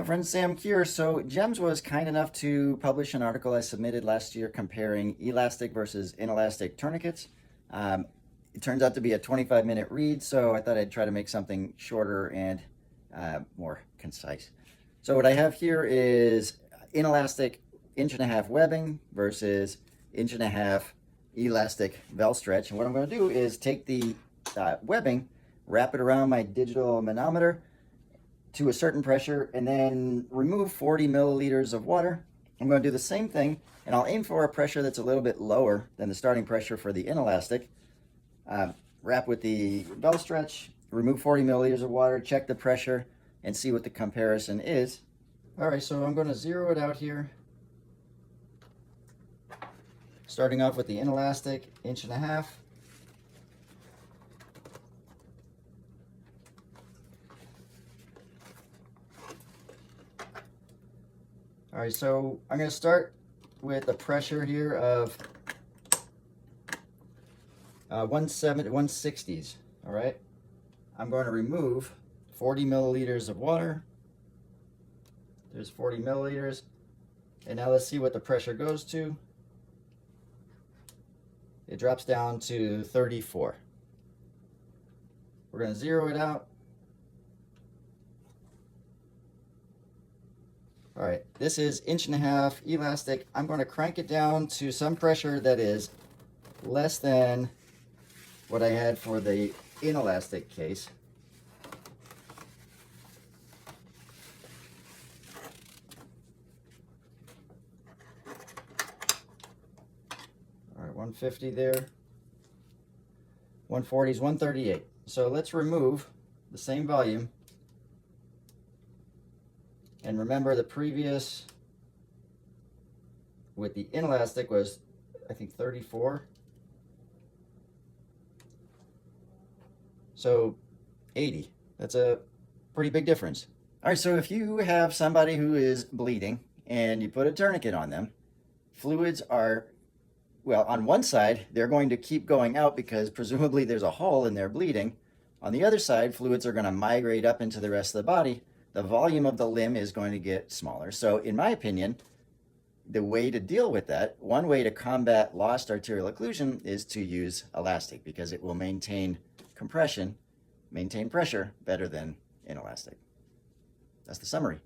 friends, Sam here. So JEMS was kind enough to publish an article I submitted last year comparing elastic versus inelastic tourniquets. It turns out to be a 25-minute read, so I thought I'd try to make something shorter and more concise. So what I have here is inelastic 1.5" webbing versus 1.5" elastic vel stretch. And what I'm going to do is take the webbing, wrap it around my digital manometer to a certain pressure, and then remove 40 milliliters of water. I'm going to do the same thing, and I'll aim for a pressure that's a little bit lower than the starting pressure for the inelastic. Wrap with the vel stretch, remove 40 milliliters of water, check the pressure, and see what the comparison is. All right, so I'm going to zero it out here. Starting off with the inelastic 1.5". All right, so I'm going to start with a pressure here of 160s. All right, I'm going to remove 40 milliliters of water. There's 40 milliliters. And now let's see what the pressure goes to. It drops down to 34. We're going to zero it out. All right, this is 1.5" elastic. I'm going to crank it down to some pressure that is less than what I had for the inelastic case. All right, 150 there. 140 is 138. So let's remove the same volume. And remember, the previous with the inelastic was, I think, 34. So 80. That's a pretty big difference. All right, so if you have somebody who is bleeding and you put a tourniquet on them, fluids are, well, on one side, they're going to keep going out because presumably there's a hole and they're bleeding. On the other side, fluids are going to migrate up into the rest of the body. The volume of the limb is going to get smaller. So in my opinion, the way to deal with that, one way to combat lost arterial occlusion is to use elastic because it will maintain compression, maintain pressure better than inelastic. That's the summary.